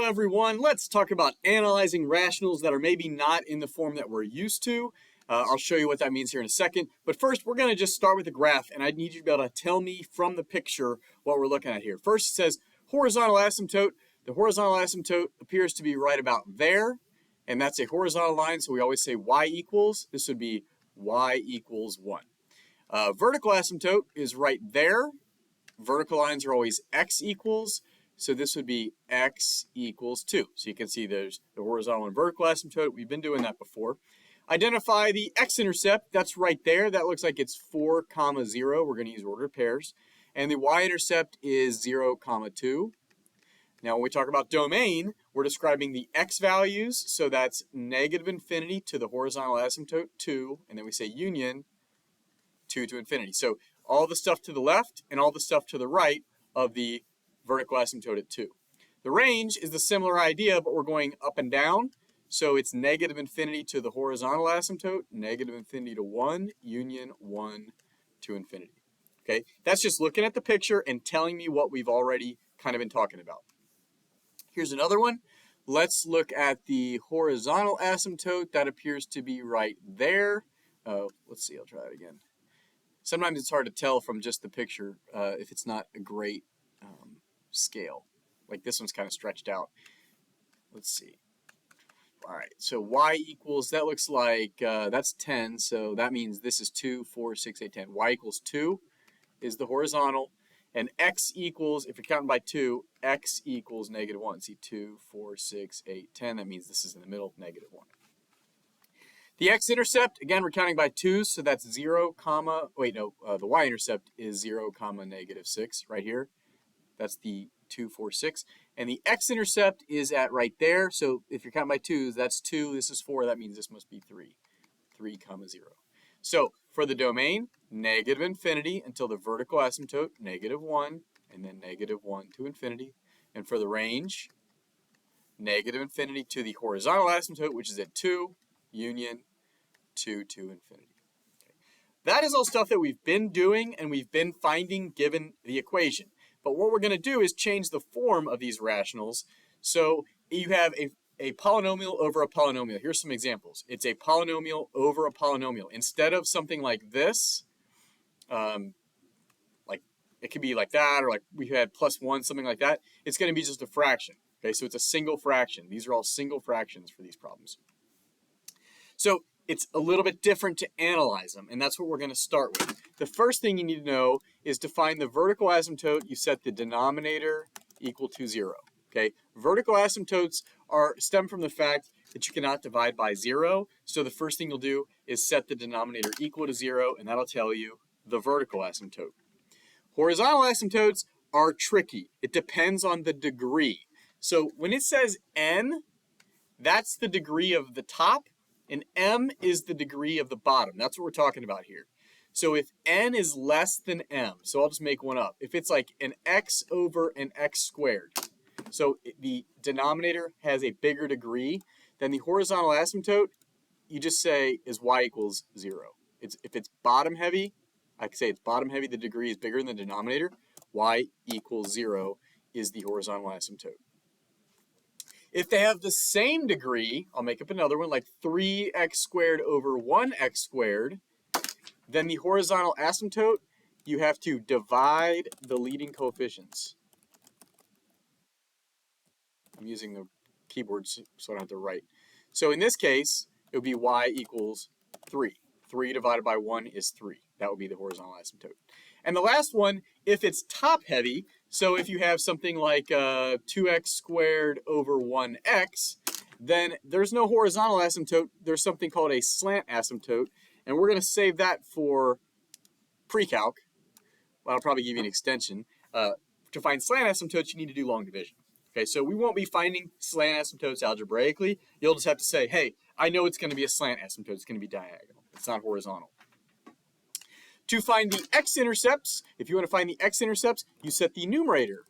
everyone. Let's talk about analyzing rationals that are maybe not in the form that we're used to. I'll show you what that means here in a second. But first, we're going to just start with a graph, and I need you to be able to tell me from the picture what we're looking at here. First, it says horizontal asymptote. The horizontal asymptote appears to be right about there, and that's a horizontal line, so we always say y equals. This would be y equals 1. Vertical asymptote is right there. Vertical lines are always x equals. So this would be x equals 2. So you can see there's the horizontal and vertical asymptote. We've been doing that before. Identify the x-intercept. That's right there. That looks like it's 4, 0. We're going to use ordered pairs. And the y-intercept is 0, 2. Now when we talk about domain, we're describing the x values. So that's negative infinity to the horizontal asymptote 2. And then we say union 2 to infinity. So all the stuff to the left and all the stuff to the right of the vertical asymptote at 2. The range is the similar idea, but we're going up and down. So it's negative infinity to the horizontal asymptote, negative infinity to 1, union 1 to infinity. Okay, that's just looking at the picture and telling me what we've already kind of been talking about. Here's another one. Let's look at the horizontal asymptote. That appears to be right there. Let's see, I'll try it again. Sometimes it's hard to tell from just the picture if it's not a great scale. Like this one's kind of stretched out. Let's see. All right, so y equals, that looks like, that's 10, so that means this is 2, 4, 6, 8, 10. Y equals 2 is the horizontal, and x equals, if you're counting by 2, x equals negative 1. See, 2, 4, 6, 8, 10. That means this is in the middle, negative 1. The x-intercept, again, we're counting by 2s, so that's 0, the y-intercept is 0, negative 6 right here. That's the 2, 4, 6. And the x-intercept is at right there. So if you're counting by 2s, that's 2. This is 4. That means this must be 3. 3, 0. So for the domain, negative infinity until the vertical asymptote, negative 1, and then negative 1 to infinity. And for the range, negative infinity to the horizontal asymptote, which is at 2, union 2 to infinity. Okay. That is all stuff that we've been doing and we've been finding given the equation. But what we're going to do is change the form of these rationals. So you have a polynomial over a polynomial. Here's some examples. It's a polynomial over a polynomial. Instead of something like this, like it could be like that, or like we had +1, something like that, it's going to be just a fraction. Okay, so it's a single fraction. These are all single fractions for these problems. So it's a little bit different to analyze them, and that's what we're going to start with. The first thing you need to know is to find the vertical asymptote. You set the denominator equal to 0. Okay, vertical asymptotes stem from the fact that you cannot divide by 0. So the first thing you'll do is set the denominator equal to 0, and that'll tell you the vertical asymptote. Horizontal asymptotes are tricky. It depends on the degree. So when it says n, that's the degree of the top, and m is the degree of the bottom. That's what we're talking about here. So if n is less than m, so I'll just make one up. If it's like an x over an x squared, so the denominator has a bigger degree, then the horizontal asymptote, you just say is y equals 0. If it's bottom heavy, I can say it's bottom heavy, the degree is bigger than the denominator, y equals 0 is the horizontal asymptote. If they have the same degree, I'll make up another one, like 3x squared over 1x squared, then the horizontal asymptote, you have to divide the leading coefficients. I'm using the keyboard so I don't have to write. So in this case, it would be y equals 3. 3 divided by 1 is 3. That would be the horizontal asymptote. And the last one, if it's top heavy, so if you have something like 2x squared over 1x, then there's no horizontal asymptote. There's something called a slant asymptote, and we're going to save that for pre-calc. Well, I'll probably give you an extension. To find slant asymptotes, you need to do long division. Okay, so we won't be finding slant asymptotes algebraically. You'll just have to say, hey, I know it's going to be a slant asymptote. It's going to be diagonal. It's not horizontal. To find the x-intercepts, if you want to find the x-intercepts, you set the numerator.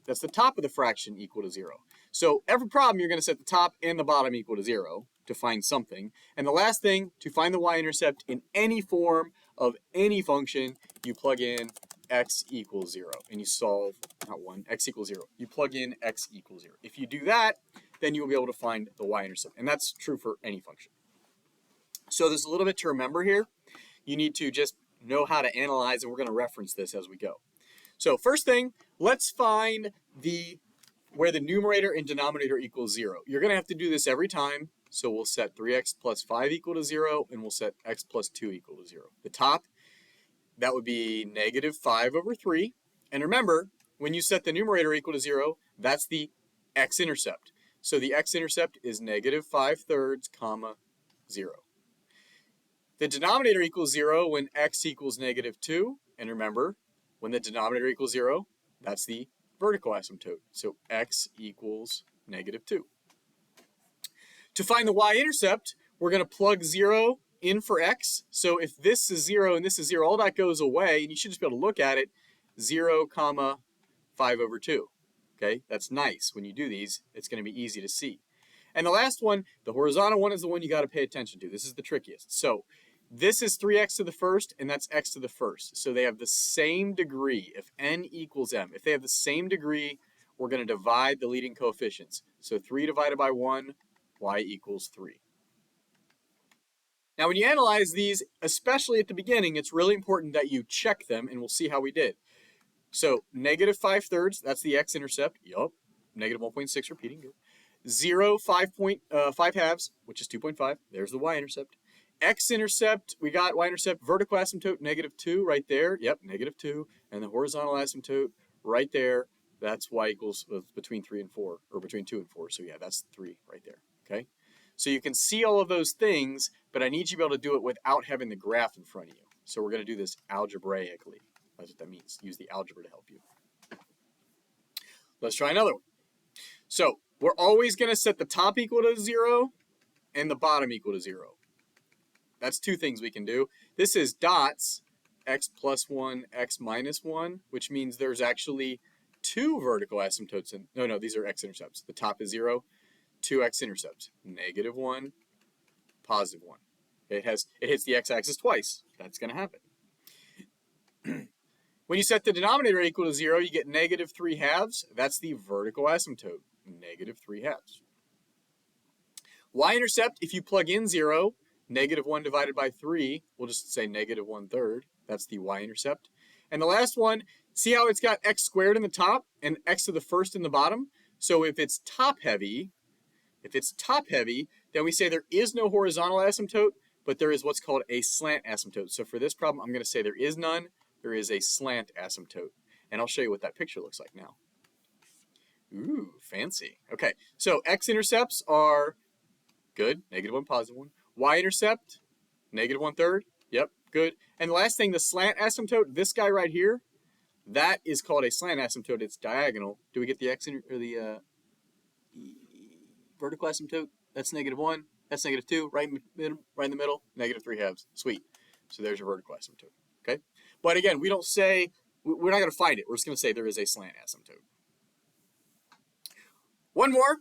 That's the top of the fraction equal to 0. So every problem, you're going to set the top and the bottom equal to 0 to find something. And the last thing, to find the y-intercept in any form of any function, you plug in x equals 0, and you solve, not 1, x equals 0. You plug in x equals 0. If you do that, then you'll be able to find the y-intercept, and that's true for any function. So there's a little bit to remember here. You need to just know how to analyze, and we're going to reference this as we go. So first thing, let's find where the numerator and denominator equals 0. You're going to have to do this every time. So we'll set 3x plus 5 equal to 0, and we'll set x plus 2 equal to 0. The top, that would be negative 5 over 3. And remember, when you set the numerator equal to 0, that's the x-intercept. So the x-intercept is negative 5/3, comma, 0. The denominator equals 0 when x equals negative 2. And remember, when the denominator equals 0, that's the vertical asymptote. So x equals negative 2. To find the y-intercept, we're going to plug 0 in for x. So if this is 0 and this is 0, all that goes away, and you should just be able to look at it, 0, comma, 5 over 2. Okay, that's nice. When you do these, it's going to be easy to see. And the last one, the horizontal one, is the one you got to pay attention to. This is the trickiest. So this is 3x to the first, and that's x to the first. So they have the same degree. If n equals m, if they have the same degree, we're going to divide the leading coefficients. So 3 divided by 1, y equals 3. Now when you analyze these, especially at the beginning, it's really important that you check them, and we'll see how we did. So negative 5/3, that's the x-intercept. Yup. Negative 1.6, repeating, good. 0, 5 halves, which is 2.5. There's the y-intercept. X-intercept, we got y-intercept, vertical asymptote, negative 2 right there. Yep, negative 2. And the horizontal asymptote right there. That's y equals between 3 and 4, or between 2 and 4. So yeah, that's 3 right there. Okay? So you can see all of those things, but I need you to be able to do it without having the graph in front of you. So we're going to do this algebraically. That's what that means. Use the algebra to help you. Let's try another one. So we're always going to set the top equal to 0 and the bottom equal to 0. That's two things we can do. This is dots, x plus 1, x minus 1, which means there's actually two vertical asymptotes. No, these are x-intercepts. The top is 0, two x-intercepts, negative 1, positive 1. It hits the x-axis twice. That's going to happen. When you set the denominator equal to 0, you get negative 3 halves. That's the vertical asymptote, negative 3 halves. Y-intercept, if you plug in 0, negative 1 divided by 3, we'll just say negative 1/3. That's the y-intercept. And the last one, see how it's got x squared in the top and x to the first in the bottom? So if it's top heavy, then we say there is no horizontal asymptote, but there is what's called a slant asymptote. So for this problem, I'm going to say there is none. There is a slant asymptote. And I'll show you what that picture looks like now. Ooh, fancy. Okay, so x-intercepts are good, negative 1, positive 1. Y-intercept, negative 1/3. Yep, good. And the last thing, the slant asymptote, this guy right here, that is called a slant asymptote. It's diagonal. Do we get the vertical asymptote? That's negative 1. That's negative 2. Right in the middle. Negative 3 halves. Sweet. So there's your vertical asymptote. Okay. But again, we don't say, we're not going to find it. We're just going to say there is a slant asymptote. One more.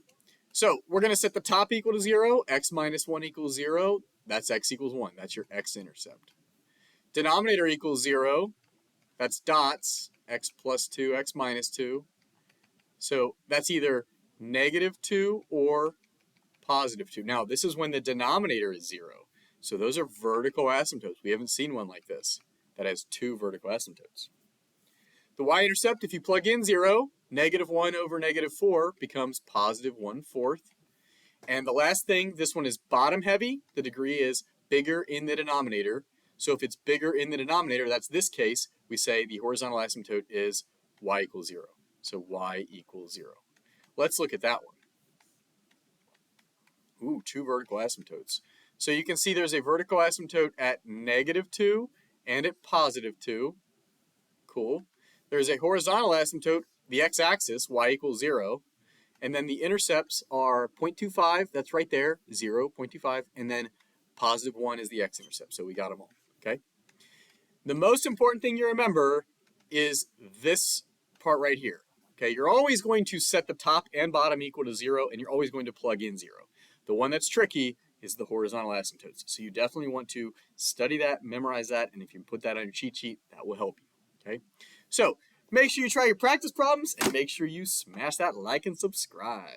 So we're going to set the top equal to 0. X minus 1 equals 0. That's x equals 1. That's your x-intercept. Denominator equals 0. That's dots. X plus 2, x minus 2. So that's either negative 2 or positive 2. Now, this is when the denominator is 0. So those are vertical asymptotes. We haven't seen one like this that has two vertical asymptotes. The y-intercept, if you plug in 0, negative 1 over negative 4 becomes positive 1/4. And the last thing, this one is bottom heavy. The degree is bigger in the denominator. So if it's bigger in the denominator, that's this case, we say the horizontal asymptote is y equals 0. So y equals 0. Let's look at that one. Ooh, two vertical asymptotes. So you can see there's a vertical asymptote at negative 2 and at positive 2. Cool. There's a horizontal asymptote, the x-axis, y equals 0. And then the intercepts are 0.25, that's right there, 0, 0.25. And then positive 1 is the x-intercept. So we got them all. Okay. The most important thing you remember is this part right here. Okay. You're always going to set the top and bottom equal to 0, and you're always going to plug in 0. The one that's tricky is the horizontal asymptotes. So you definitely want to study that, memorize that, and if you put that on your cheat sheet, that will help you. Okay. So make sure you try your practice problems and make sure you smash that like and subscribe.